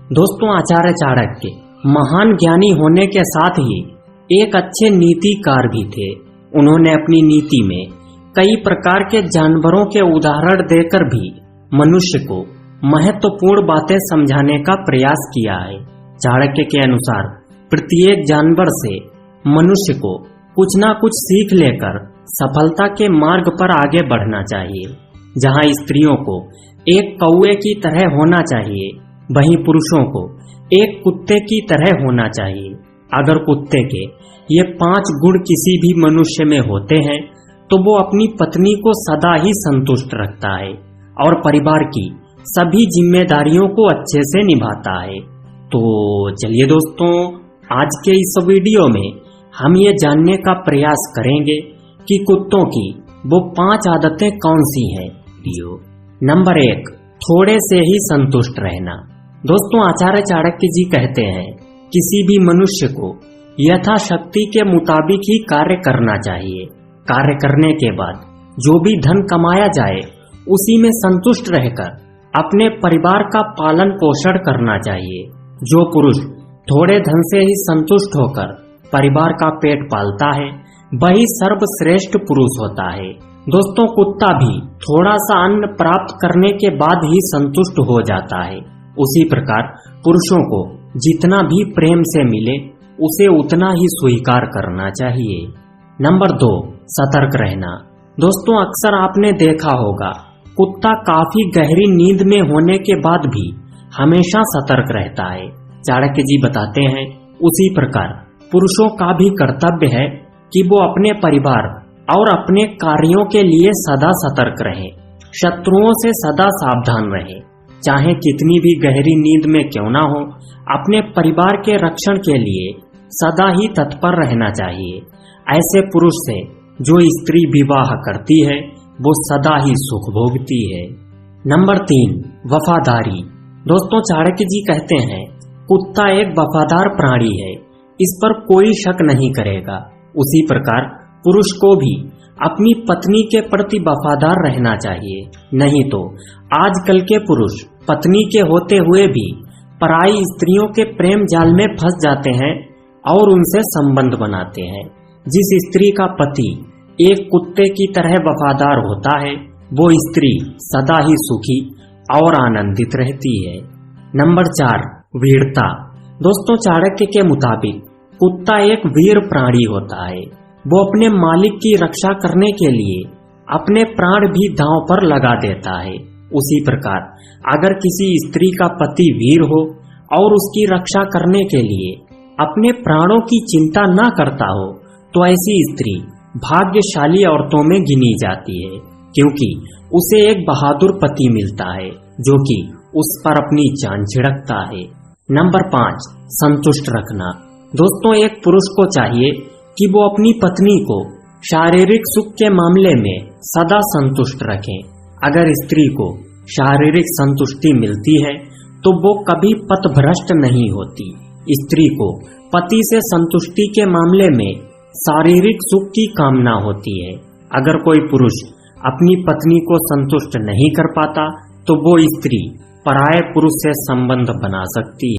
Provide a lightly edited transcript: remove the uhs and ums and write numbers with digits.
दोस्तों, आचार्य चाणक्य महान ज्ञानी होने के साथ ही एक अच्छे नीतिकार भी थे। उन्होंने अपनी नीति में कई प्रकार के जानवरों के उदाहरण देकर भी मनुष्य को महत्वपूर्ण बातें समझाने का प्रयास किया है। चाणक्य के अनुसार प्रत्येक जानवर से मनुष्य को कुछ ना कुछ सीख लेकर सफलता के मार्ग पर आगे बढ़ना चाहिए। जहां स्त्रियों को एक कौवे की तरह होना चाहिए, वहीं पुरुषों को एक कुत्ते की तरह होना चाहिए। अगर कुत्ते के ये 5 गुण किसी भी मनुष्य में होते हैं तो वो अपनी पत्नी को सदा ही संतुष्ट रखता है और परिवार की सभी जिम्मेदारियों को अच्छे से निभाता है। तो चलिए दोस्तों, आज के इस वीडियो में हम ये जानने का प्रयास करेंगे कि कुत्तों की वो 5 आदतें कौन सी हैं। नंबर 1, थोड़े से ही संतुष्ट रहना। दोस्तों, आचार्य चाणक्य जी कहते हैं, किसी भी मनुष्य को यथाशक्ति के मुताबिक ही कार्य करना चाहिए। कार्य करने के बाद जो भी धन कमाया जाए उसी में संतुष्ट रहकर अपने परिवार का पालन पोषण करना चाहिए। जो पुरुष थोड़े धन से ही संतुष्ट होकर परिवार का पेट पालता है वही सर्वश्रेष्ठ पुरुष होता है। दोस्तों, कुत्ता भी थोड़ा सा अन्न प्राप्त करने के बाद ही संतुष्ट हो जाता है। उसी प्रकार पुरुषों को जितना भी प्रेम से मिले उसे उतना ही स्वीकार करना चाहिए। नंबर 2, सतर्क रहना। दोस्तों, अक्सर आपने देखा होगा कुत्ता काफी गहरी नींद में होने के बाद भी हमेशा सतर्क रहता है। चाणक्य जी बताते हैं, उसी प्रकार पुरुषों का भी कर्तव्य है कि वो अपने परिवार और अपने कार्यों के लिए सदा सतर्क रहें, शत्रुओं से सदा सावधान रहें। चाहे कितनी भी गहरी नींद में क्यों ना हो, अपने परिवार के रक्षण के लिए सदा ही तत्पर रहना चाहिए। ऐसे पुरुष से जो स्त्री विवाह करती है वो सदा ही सुख भोगती है। नंबर 3, वफादारी। दोस्तों, चाणक्य जी कहते हैं, कुत्ता एक वफादार प्राणी है, इस पर कोई शक नहीं करेगा। उसी प्रकार पुरुष को भी अपनी पत्नी के प्रति वफादार रहना चाहिए। नहीं तो आजकल के पुरुष पत्नी के होते हुए भी पराई स्त्रियों के प्रेम जाल में फंस जाते हैं और उनसे संबंध बनाते हैं। जिस स्त्री का पति एक कुत्ते की तरह वफादार होता है वो स्त्री सदा ही सुखी और आनंदित रहती है। नंबर 4, वीरता। दोस्तों, चाणक्य के मुताबिक कुत्ता एक वीर प्राणी होता है। वो अपने मालिक की रक्षा करने के लिए अपने प्राण भी दांव पर लगा देता है। उसी प्रकार अगर किसी स्त्री का पति वीर हो और उसकी रक्षा करने के लिए अपने प्राणों की चिंता ना करता हो तो ऐसी स्त्री भाग्यशाली औरतों में गिनी जाती है, क्योंकि उसे एक बहादुर पति मिलता है जो कि उस पर अपनी जान छिड़कता है। नंबर 5, संतुष्ट रखना। दोस्तों, एक पुरुष को चाहिए कि वो अपनी पत्नी को शारीरिक सुख के मामले में सदा संतुष्ट रखें। अगर स्त्री को शारीरिक संतुष्टि मिलती है तो वो कभी पथभ्रष्ट नहीं होती। स्त्री को पति से संतुष्टि के मामले में शारीरिक सुख की कामना होती है। अगर कोई पुरुष अपनी पत्नी को संतुष्ट नहीं कर पाता तो वो स्त्री पराये पुरुष से संबंध बना सकती है।